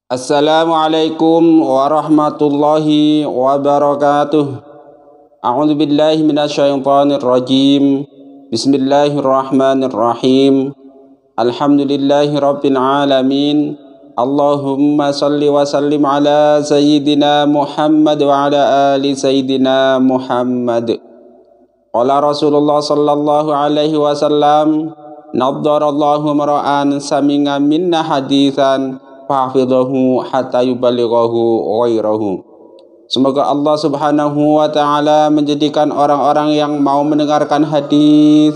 Assalamualaikum warahmatullahi wabarakatuh. A'udzu billahi minasyaitonir rajim. Bismillahirrahmanirrahim. Alhamdulillahi rabbil alamin. Allahumma salli wa sallim ala sayyidina Muhammad wa ala ali sayyidina Muhammad. Qala Rasulullah sallallahu alaihi wasallam, naddarallahu mar'an sami'a minna haditsan fahfidhahu hatta yuballighahu ghairahu. Semoga Allah Subhanahu wa taala menjadikan orang-orang yang mau mendengarkan hadis,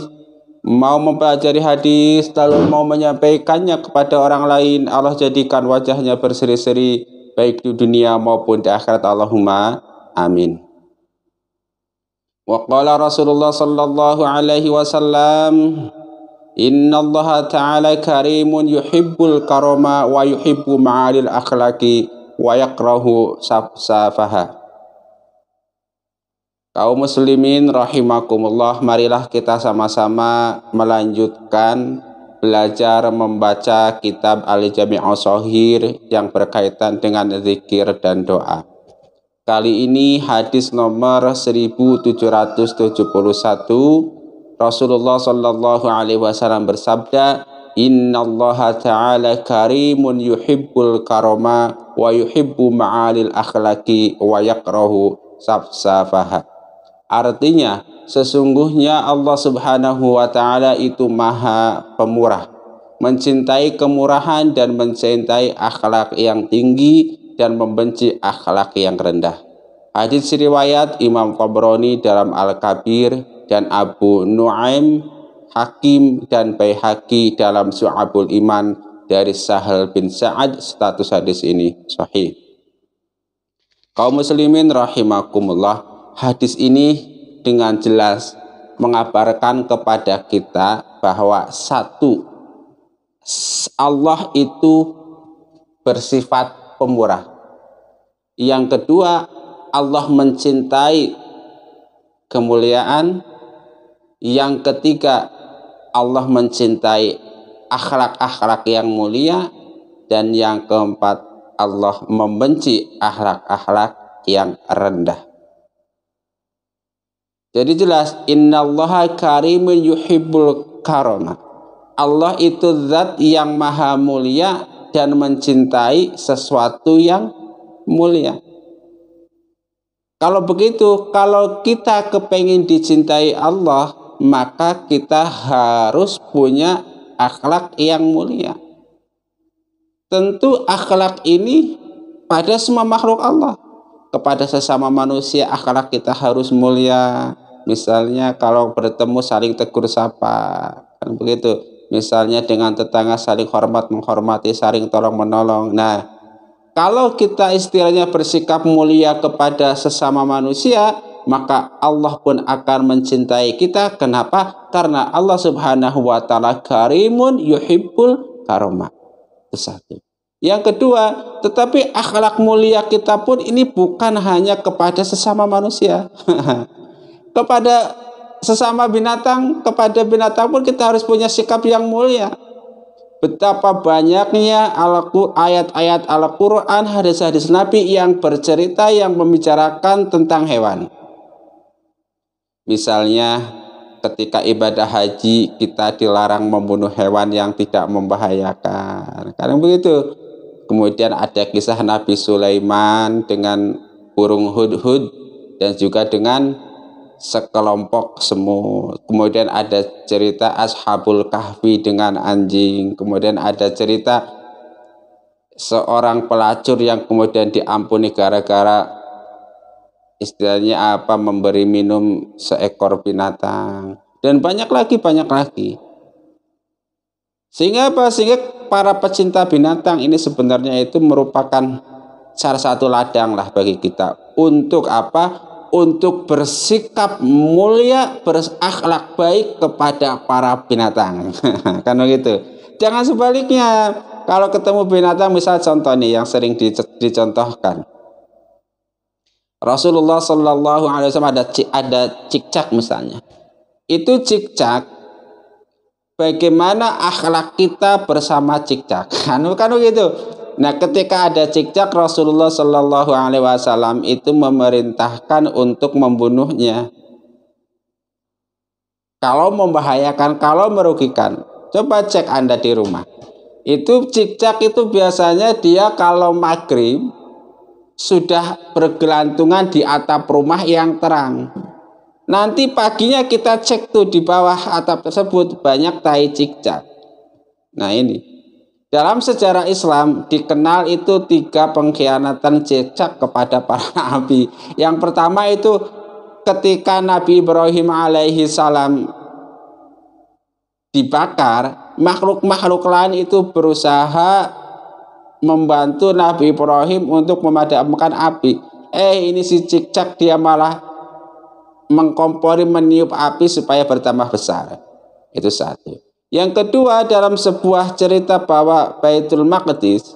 mau mempelajari hadis, lalu mau menyampaikannya kepada orang lain, Allah jadikan wajahnya berseri-seri baik di dunia maupun di akhirat. Allahumma amin. Wa qala Rasulullah sallallahu alaihi wasallam, innallaha ta'ala karimun yuhibbul karama wa yuhibbu ma'alil akhlaqi wa yakrahu safaha. Kaum muslimin rahimakumullah, marilah kita sama-sama melanjutkan belajar membaca kitab Al-Jami'us Shaghir yang berkaitan dengan zikir dan doa. Kali ini hadis nomor 1771. Rasulullah sallallahu alaihi wasallam bersabda, innallaha ta'ala karimun yuhibbul karama wa yuhibbu ma'alil akhlaqi wa yakrahu safsafaha. Artinya, sesungguhnya Allah Subhanahu wa taala itu Maha Pemurah, mencintai kemurahan dan mencintai akhlak yang tinggi dan membenci akhlak yang rendah. Hadis riwayat Imam Tabrani dalam Al-Kabir dan Abu Nuaim, Hakim dan Baihaqi dalam Syu'abul Iman dari Sahal bin Sa'ad. Status hadis ini sahih. Kaum muslimin rahimakumullah, hadis ini dengan jelas mengabarkan kepada kita bahwa satu, Allah itu bersifat pemurah. Yang kedua, Allah mencintai kemuliaan. Yang ketiga, Allah mencintai akhlak-akhlak yang mulia. Dan yang keempat, Allah membenci akhlak-akhlak yang rendah. Jadi jelas, innallaha karimun yuhibbul karama. Allah itu zat yang maha mulia dan mencintai sesuatu yang mulia. Kalau begitu, kalau kita kepengin dicintai Allah, maka kita harus punya akhlak yang mulia. Tentu akhlak ini pada semua makhluk Allah. Kepada sesama manusia akhlak kita harus mulia. Misalnya kalau bertemu saling tegur sapa, kan begitu. Misalnya dengan tetangga saling hormat menghormati, saling tolong menolong. Nah, kalau kita istilahnya bersikap mulia kepada sesama manusia, maka Allah pun akan mencintai kita. Kenapa? Karena Allah Subhanahu wa taala karimun yuhibbul karama. Itu satu. Yang kedua, tetapi akhlak mulia kita pun ini bukan hanya kepada sesama manusia. Kepada sesama binatang, kepada binatang pun kita harus punya sikap yang mulia. Betapa banyaknya ayat-ayat Al-Quran, hadis-hadis Nabi yang bercerita, yang membicarakan tentang hewan. Misalnya ketika ibadah haji kita dilarang membunuh hewan yang tidak membahayakan. Karena begitu. Kemudian ada kisah Nabi Sulaiman dengan burung hudhud dan juga dengan sekelompok semut. Kemudian ada cerita Ashabul Kahfi dengan anjing. Kemudian ada cerita seorang pelacur yang kemudian diampuni gara-gara istilahnya memberi minum seekor binatang. Dan banyak lagi. Sehingga para pecinta binatang ini sebenarnya itu merupakan salah satu ladang lah bagi kita. Untuk apa? Untuk bersikap mulia, berakhlak baik kepada para binatang. Kan begitu. Jangan sebaliknya. Kalau ketemu binatang, misal contoh nih yang sering dicontohkan. Rasulullah sallallahu alaihi wasallam ada cicak misalnya. Itu cicak, bagaimana akhlak kita bersama cicak. Kan begitu. Nah, ketika ada cicak, Rasulullah Shallallahu Alaihi Wasallam itu memerintahkan untuk membunuhnya. Kalau membahayakan, kalau merugikan, coba cek Anda di rumah. Itu cicak itu biasanya dia kalau maghrib sudah bergelantungan di atap rumah yang terang. Nanti paginya kita cek tuh di bawah atap tersebut banyak tai cicak. Nah ini, dalam sejarah Islam dikenal itu 3 pengkhianatan cicak kepada para nabi. Yang pertama itu ketika Nabi Ibrahim alaihi salam dibakar, makhluk-makhluk lain itu berusaha membantu Nabi Ibrahim untuk memadamkan api. Ini si cicak dia malah mengkompori, meniup api supaya bertambah besar. Itu satu. Yang kedua, dalam sebuah cerita bahwa Baitul Maqdis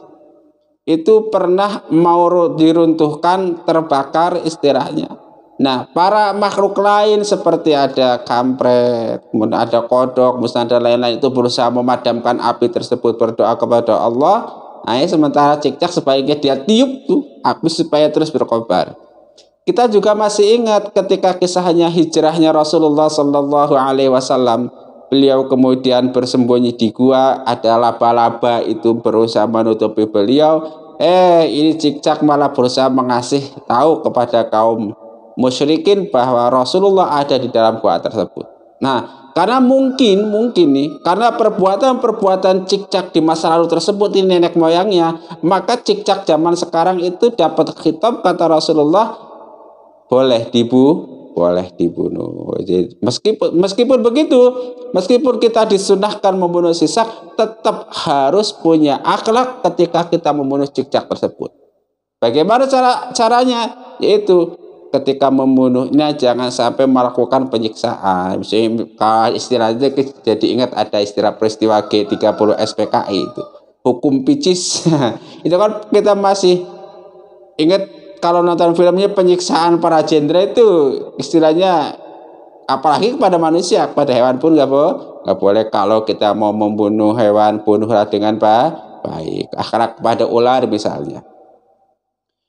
itu pernah mau diruntuhkan, terbakar istilahnya. Nah, para makhluk lain seperti ada kampret, kemudian ada kodok, musnada lain-lain itu berusaha memadamkan api tersebut, berdoa kepada Allah. Nah, sementara cicak sebaiknya dia tiup tuh api supaya terus berkobar. Kita juga masih ingat ketika kisahnya hijrahnya Rasulullah Shallallahu Alaihi Wasallam. Beliau kemudian bersembunyi di gua, ada laba-laba itu berusaha menutupi beliau. Ini cicak malah berusaha mengasih tahu kepada kaum musyrikin bahwa Rasulullah ada di dalam gua tersebut. Nah, karena mungkin nih, karena perbuatan cicak di masa lalu tersebut ini nenek moyangnya, maka cicak zaman sekarang itu dapat khitab, kata Rasulullah, boleh dibunuh. Jadi, meskipun begitu, meskipun kita disunahkan membunuh cicak, tetap harus punya akhlak ketika kita membunuh cicak tersebut. Bagaimana caranya? Yaitu ketika membunuhnya jangan sampai melakukan penyiksaan. Misalnya istilahnya jadi ingat ada istilah peristiwa G30 SPKI itu. Hukum picis. Itu kan kita masih ingat kalau nonton filmnya penyiksaan para jenderal itu istilahnya, apalagi kepada manusia, kepada hewan pun nggak boleh. Kalau kita mau membunuh hewan, bunuhlah dengan baik. Akhlak kepada ular misalnya.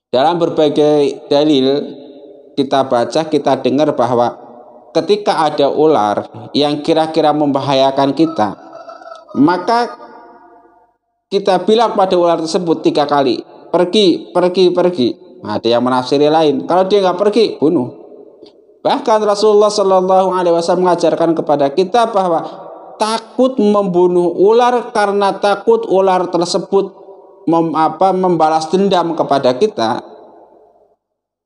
Dalam berbagai dalil kita baca, kita dengar bahwa ketika ada ular yang kira-kira membahayakan kita, maka kita bilang pada ular tersebut 3 kali, pergi. Nah, ada yang menafsiri lain, kalau dia nggak pergi, bunuh. Bahkan Rasulullah Shallallahu Alaihi Wasallam mengajarkan kepada kita bahwa takut membunuh ular karena takut ular tersebut membalas dendam kepada kita,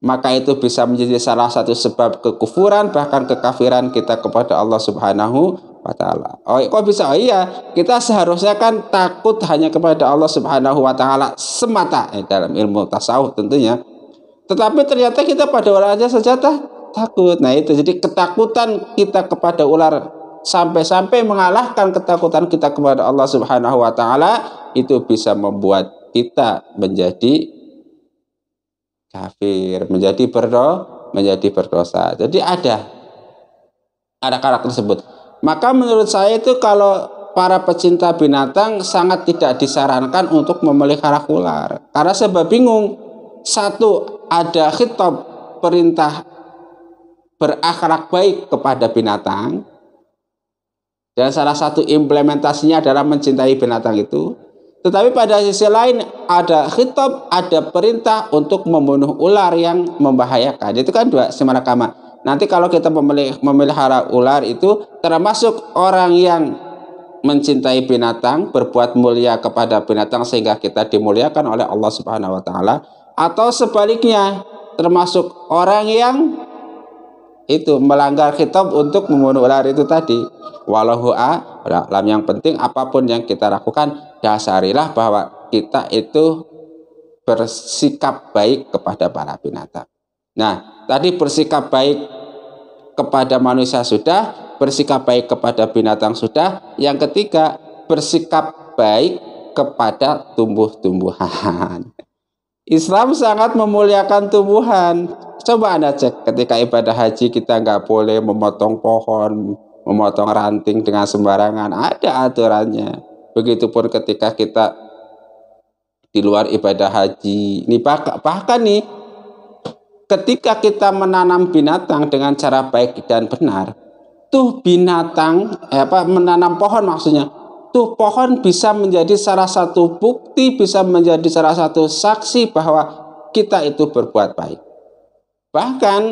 maka itu bisa menjadi salah satu sebab kekufuran, bahkan kekafiran kita kepada Allah Subhanahu wa Ta'ala. Kok bisa? Iya, kita seharusnya kan takut hanya kepada Allah Subhanahu wa Ta'ala semata, dalam ilmu tasawuf tentunya. Tetapi ternyata kita pada ular aja saja takut. Nah itu, jadi ketakutan kita kepada ular sampai-sampai mengalahkan ketakutan kita kepada Allah Subhanahu wa Ta'ala, itu bisa membuat kita menjadi kafir, menjadi berdosa. Jadi ada karakter tersebut. Maka menurut saya itu kalau para pecinta binatang sangat tidak disarankan untuk memelihara ular. Karena sebab bingung. Satu, ada khitab perintah berakhlak baik kepada binatang. Dan salah satu implementasinya adalah mencintai binatang itu. Tetapi pada sisi lain ada khitab, ada perintah untuk membunuh ular yang membahayakan. Itu kan dua simarakama. Nanti kalau kita memelihara ular itu termasuk orang yang mencintai binatang, berbuat mulia kepada binatang sehingga kita dimuliakan oleh Allah Subhanahu wa Ta'ala, atau sebaliknya termasuk orang yang itu melanggar khitab untuk membunuh ular itu tadi. Wallahu a'lam. Yang penting apapun yang kita lakukan, dasarilah bahwa kita itu bersikap baik kepada para binatang. Nah, tadi bersikap baik kepada manusia sudah, bersikap baik kepada binatang sudah. Yang ketiga, bersikap baik kepada tumbuh-tumbuhan. Islam sangat memuliakan tumbuhan. Coba Anda cek ketika ibadah haji, kita nggak boleh memotong pohon, memotong ranting dengan sembarangan. Ada aturannya. Begitupun ketika kita di luar ibadah haji. Ini bahkan nih, ketika kita menanam binatang dengan cara baik dan benar, tuh binatang menanam pohon maksudnya, tuh pohon bisa menjadi salah satu bukti, bisa menjadi salah satu saksi bahwa kita itu berbuat baik. Bahkan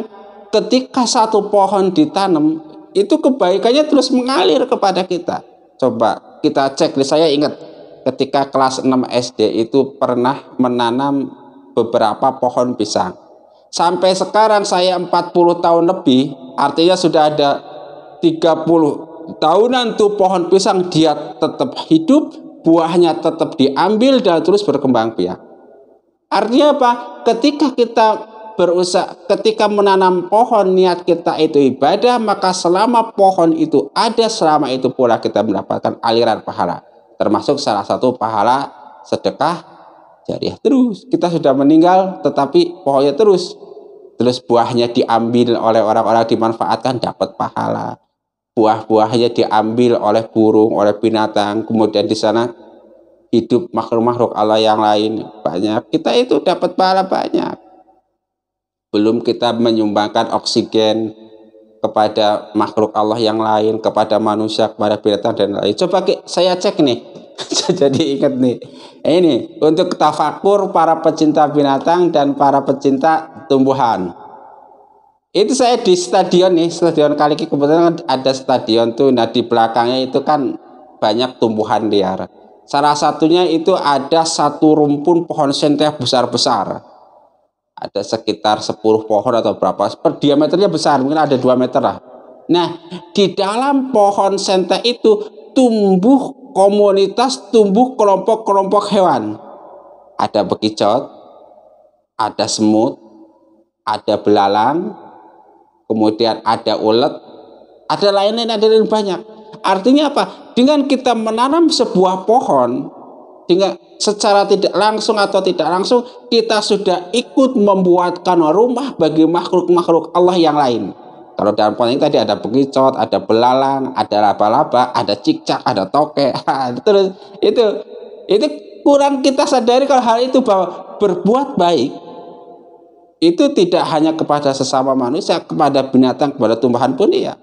ketika satu pohon ditanam, itu kebaikannya terus mengalir kepada kita. Coba kita cek, saya ingat ketika kelas 6 SD itu pernah menanam beberapa pohon pisang. Sampai sekarang saya 40 tahun lebih, artinya sudah ada 30 tahunan tuh pohon pisang dia tetap hidup, buahnya tetap diambil dan terus berkembang biak. Artinya apa? Ketika kita berusaha, ketika menanam pohon niat kita itu ibadah, maka selama pohon itu ada, selama itu pula kita mendapatkan aliran pahala, termasuk salah satu pahala sedekah jariah. Terus kita sudah meninggal tetapi pohonnya terus buahnya diambil oleh orang-orang, dimanfaatkan, dapat pahala. Buah-buahnya diambil oleh burung, oleh binatang, kemudian di sana hidup makhluk-makhluk Allah yang lain banyak, kita itu dapat pahala banyak. Belum kita menyumbangkan oksigen kepada makhluk Allah yang lain, kepada manusia, kepada binatang dan lain. Coba saya cek nih. Jadi ingat nih, ini untuk tafakur para pecinta binatang dan para pecinta tumbuhan. Itu saya di stadion nih, stadion Kaliki, kebetulan ada stadion tuh. Nah di belakangnya itu kan banyak tumbuhan liar. Salah satunya itu ada satu rumpun pohon senteh besar-besar. Ada sekitar 10 pohon atau berapa, per diameternya besar, mungkin ada 2 meter lah. Nah di dalam pohon senteh itu tumbuh komunitas, tumbuh kelompok-kelompok hewan. Ada bekicot, ada semut, ada belalang, kemudian ada ulet, ada lain-lain, banyak. Artinya apa? Dengan kita menanam sebuah pohon, dengan secara tidak langsung atau tidak langsung, kita sudah ikut membuatkan rumah bagi makhluk-makhluk Allah yang lain. Kalau dalam pohon ini tadi ada bekicot, ada belalang, ada laba-laba, ada cicak, ada tokek. Terus itu kurang kita sadari kalau hal itu, bahwa berbuat baik itu tidak hanya kepada sesama manusia, kepada binatang, kepada tumbuhan pun ya.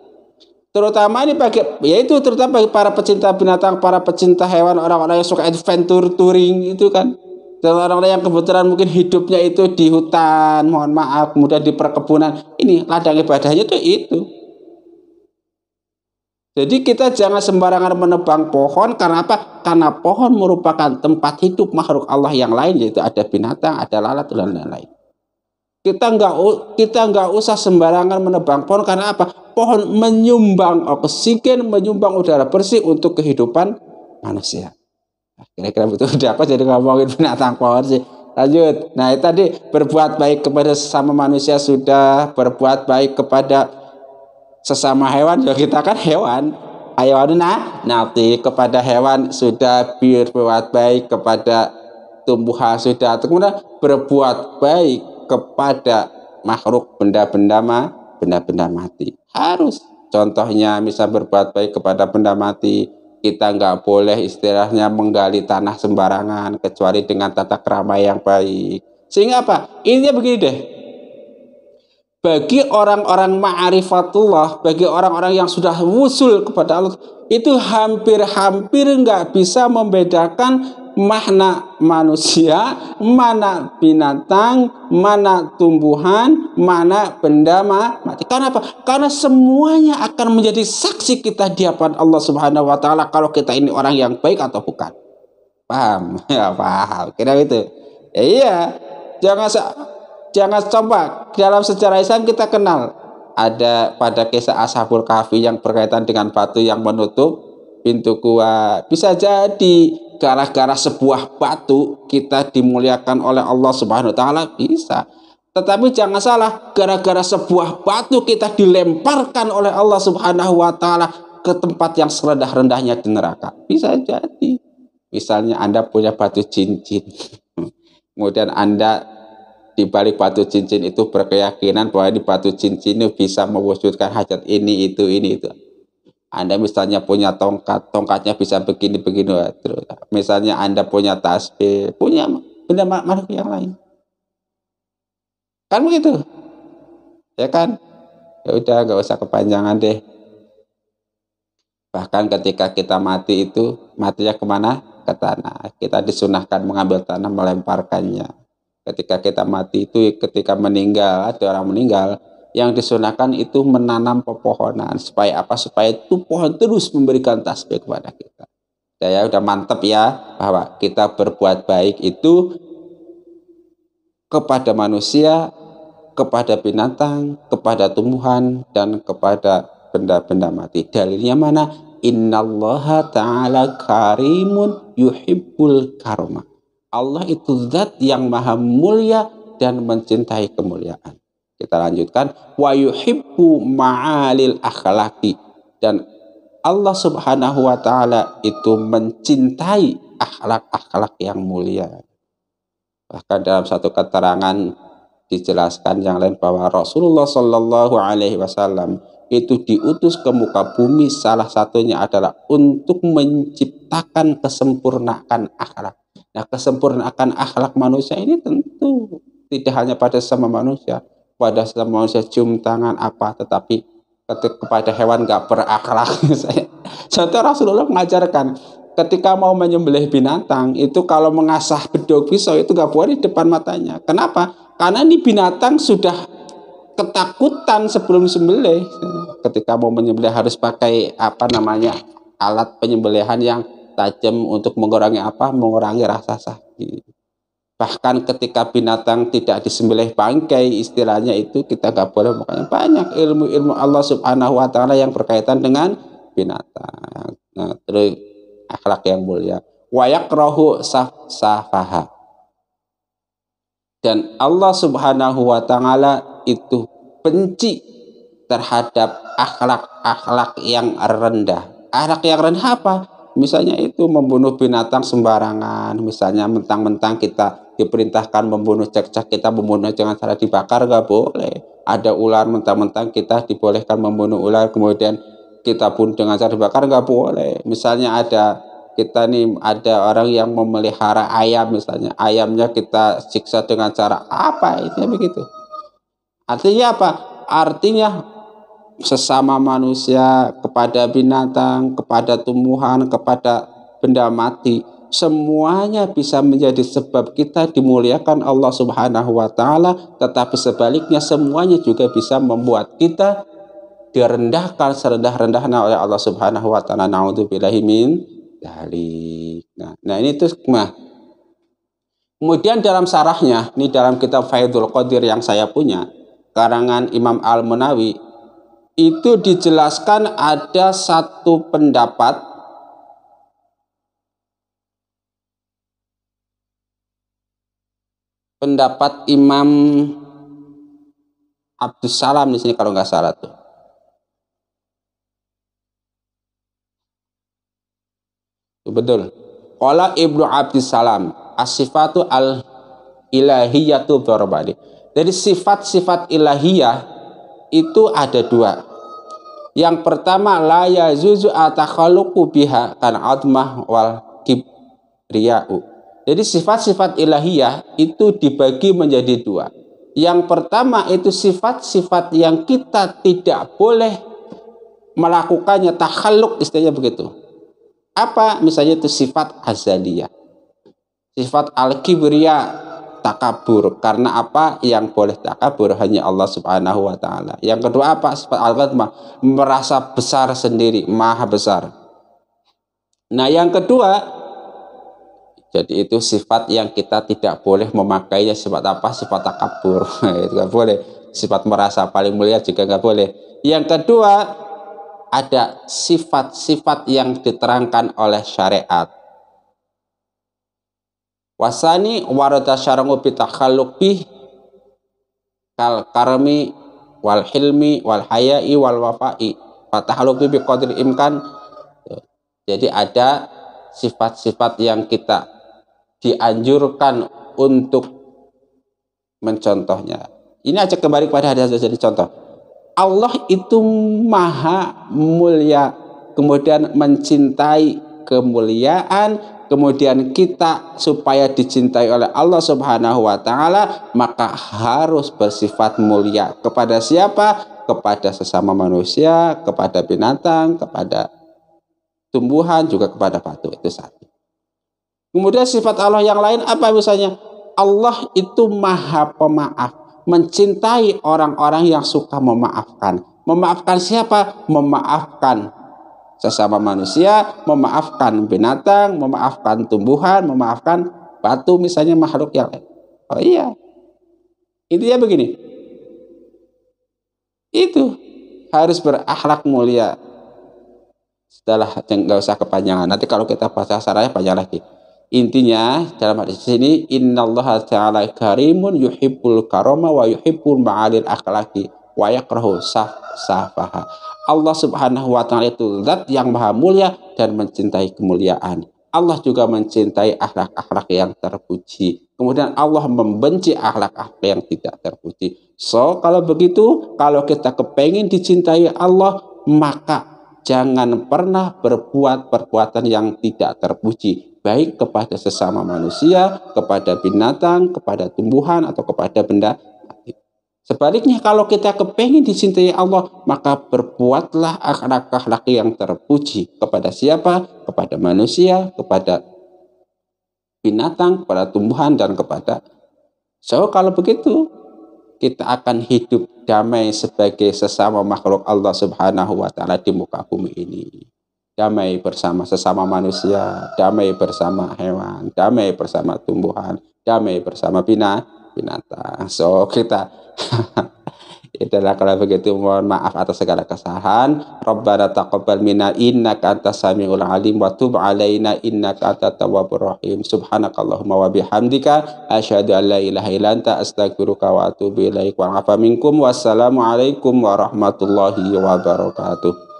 Terutama ini terutama bagi para pecinta binatang, para pecinta hewan, orang-orang yang suka adventure touring itu kan. Dan orang-orang yang kebetulan mungkin hidupnya itu di hutan, mohon maaf, kemudian di perkebunan. Ini ladang ibadahnya itu. Jadi kita jangan sembarangan menebang pohon. Karena apa? Karena pohon merupakan tempat hidup makhluk Allah yang lain, yaitu ada binatang, ada lalat dan lain-lain. Kita nggak usah sembarangan menebang pohon. Karena apa? Pohon menyumbang oksigen, menyumbang udara bersih untuk kehidupan manusia. Kira-kira betul. Udah apa jadi ngomongin binatang pohon sih? Lanjut. Nah itu tadi berbuat baik kepada sesama manusia sudah, berbuat baik kepada sesama hewan. Ya kita kan hewan. Nanti kepada hewan sudah, berbuat baik kepada tumbuhan sudah. Kemudian berbuat baik kepada makhluk benda-benda mati. Harus. Contohnya misal berbuat baik kepada benda mati, kita nggak boleh istilahnya menggali tanah sembarangan kecuali dengan tata krama yang baik. Sehingga apa? Intinya begini deh. Bagi orang-orang ma'rifatullah, bagi orang-orang yang sudah wusul kepada Allah, itu hampir-hampir nggak bisa membedakan mana manusia, mana binatang, mana tumbuhan, mana benda mati. Karena apa? Karena semuanya akan menjadi saksi kita di hadapan Allah Subhanahu wa taala kalau kita ini orang yang baik atau bukan. Paham? Ya paham. Kira itu. Ya, iya. Jangan coba dalam sejarah Islam kita kenal ada pada kisah Ashabul Kahfi yang berkaitan dengan batu yang menutup pintu gua. Bisa jadi gara-gara sebuah batu kita dimuliakan oleh Allah Subhanahu wa taala, bisa. Tetapi jangan salah, gara-gara sebuah batu kita dilemparkan oleh Allah Subhanahu wa taala ke tempat yang serendah-rendahnya di neraka. Bisa jadi. Misalnya Anda punya batu cincin. Kemudian Anda di balik batu cincin itu berkeyakinan bahwa di batu cincin itu bisa mewujudkan hajat ini itu. Anda misalnya punya tongkat, tongkatnya bisa begini-begini. Terus misalnya Anda punya tasbih, punya benda makhluk yang lain. Kan begitu? Ya kan? Ya udah, nggak usah kepanjangan deh. Bahkan ketika kita mati itu, matinya kemana? Ke tanah. Kita disunahkan mengambil tanah, melemparkannya. Ketika kita mati itu, ketika meninggal, ada orang meninggal, yang disunahkan itu menanam pepohonan. Supaya apa? Supaya itu pohon terus memberikan tasbih kepada kita. Ya udah mantep ya, bahwa kita berbuat baik itu kepada manusia, kepada binatang, kepada tumbuhan, dan kepada benda-benda mati. Dalilnya mana? Innallaha ta'ala karimun yuhibbul karma. Allah itu zat yang maha mulia dan mencintai kemuliaan. Kita lanjutkan. Wa yuhibbu ma'alil akhlaqi. Dan Allah subhanahu wa ta'ala itu mencintai akhlak-akhlak yang mulia. Bahkan dalam satu keterangan dijelaskan yang lain bahwa Rasulullah Shallallahu Alaihi Wasallam itu diutus ke muka bumi, salah satunya adalah untuk menciptakan kesempurnaan akhlak. Nah, kesempurnaan akhlak manusia ini tentu tidak hanya pada sesama manusia, pada sesama manusia cium tangan apa, tetapi kepada hewan nggak berakhlak. Contoh Rasulullah mengajarkan ketika mau menyembelih binatang itu kalau mengasah bedog pisau itu nggak boleh di depan matanya. Kenapa? Karena ini binatang sudah ketakutan sebelum sembelih. Ketika mau menyembelih harus pakai alat penyembelihan yang tajam untuk mengurangi mengurangi rasa sakit. Bahkan ketika binatang tidak disembelih bangkai, istilahnya itu kita nggak boleh. Makanya banyak ilmu-ilmu Allah Subhanahu Wa Taala yang berkaitan dengan binatang. Nah, terus akhlak yang mulia. Wa yakrahu safaha. Dan Allah Subhanahu wa Ta'ala itu benci terhadap akhlak-akhlak yang rendah. Akhlak yang rendah apa? Misalnya itu membunuh binatang sembarangan. Misalnya mentang-mentang kita diperintahkan membunuh cekcak, kita membunuh dengan cara dibakar, nggak boleh. Ada ular, mentang-mentang kita dibolehkan membunuh ular, kemudian kita bunuh dengan cara dibakar, nggak boleh. Misalnya ada orang yang memelihara ayam, misalnya ayamnya kita siksa dengan cara apa, itu begitu. Artinya apa? Artinya sesama manusia, kepada binatang, kepada tumbuhan, kepada benda mati, semuanya bisa menjadi sebab kita dimuliakan Allah Subhanahu wa Ta'ala, tetapi sebaliknya semuanya juga bisa membuat kita direndahkan serendah-rendahnya oleh Allah Subhanahu wa Ta'ala. Na'udzubillahi min dzalik. Nah ini tuh kemudian dalam syarahnya, ini dalam kitab Faidul Qadir yang saya punya, karangan Imam Al-Munawi, itu dijelaskan ada satu pendapat Imam Abdus Salam di sini kalau nggak salah tuh. Betul. Qala Ibnu Abdus Salam, as-sifatu al-ilahiyatu dzarbani. Jadi sifat-sifat ilahiyah itu ada dua. Yang pertama la yazuzu atakhalluqu biha kan admah wal kibriya'u. Jadi sifat-sifat ilahiyah itu dibagi menjadi dua. Yang pertama itu sifat-sifat yang kita tidak boleh melakukannya, takhalluq istilahnya begitu. Apa? Misalnya itu sifat azaliyah. Sifat al-kibriya, takabur. Karena apa? Yang boleh takabur hanya Allah Subhanahu wa Ta'ala. Yang kedua apa? Sifat al-ghadmah, merasa besar sendiri, maha besar. Nah yang kedua, jadi itu sifat yang kita tidak boleh memakainya. Sifat apa? Sifat takabur. Itu nggak boleh. Sifat merasa paling mulia juga nggak boleh. Yang kedua, ada sifat-sifat yang diterangkan oleh syariat. Wasani warada syar'u bi takhalluq bih kal karmi wal hilmi wal haya'i wal wafa'i fatahluq bi qadri imkan. Jadi ada sifat-sifat yang kita dianjurkan untuk mencontohnya. Ini aja kembali kepada hadis jadi contoh. Allah itu maha mulia kemudian mencintai kemuliaan, kemudian kita supaya dicintai oleh Allah Subhanahu wa taala, maka harus bersifat mulia. Kepada siapa? Kepada sesama manusia, kepada binatang, kepada tumbuhan, juga kepada batu. Itu satu. Kemudian sifat Allah yang lain apa misalnya? Allah itu maha pemaaf, mencintai orang-orang yang suka memaafkan. Memaafkan siapa? Memaafkan sesama manusia, memaafkan binatang, memaafkan tumbuhan, memaafkan batu misalnya, makhluk yang lain. Oh iya, intinya begini, itu harus berakhlak mulia. Setelah nggak usah kepanjangan, nanti kalau kita baca sarahnya panjang lagi. Intinya dalam hadis ini, innallaha ta'ala karimun yuhibbul karama wa yuhibbul ma'alil akhlaqi wa yakrahu safaha. Allah Subhanahu wa taala itu zat yang maha mulia dan mencintai kemuliaan. Allah juga mencintai akhlak-akhlak yang terpuji. Kemudian Allah membenci akhlak-akhlak yang tidak terpuji. So, kalau begitu, kalau kita kepengen dicintai Allah, maka jangan pernah berbuat perbuatan yang tidak terpuji, baik kepada sesama manusia, kepada binatang, kepada tumbuhan, atau kepada benda. Sebaliknya, kalau kita kepengen dicintai Allah, maka berbuatlah akhlak-akhlak yang terpuji. Kepada siapa? Kepada manusia, kepada binatang, kepada tumbuhan, dan kepada. So, kalau begitu, kita akan hidup damai sebagai sesama makhluk Allah Subhanahu wa taala di muka bumi ini. Damai bersama sesama manusia, damai bersama hewan, damai bersama tumbuhan, damai bersama binatang. So, kita itulah kalau begitu, mohon maaf atas segala kesalahan. Rabbana taqabbal minna innaka antas samiul alim wa tub alaina innaka antat tawwabur rahim. Subhanakallahumma wa bihamdika asyhadu an la ilaha illa anta astaghfiruka wa atubu ilaik. Wa afa minkum. Wassalamu alaikum warahmatullahi wabarakatuh.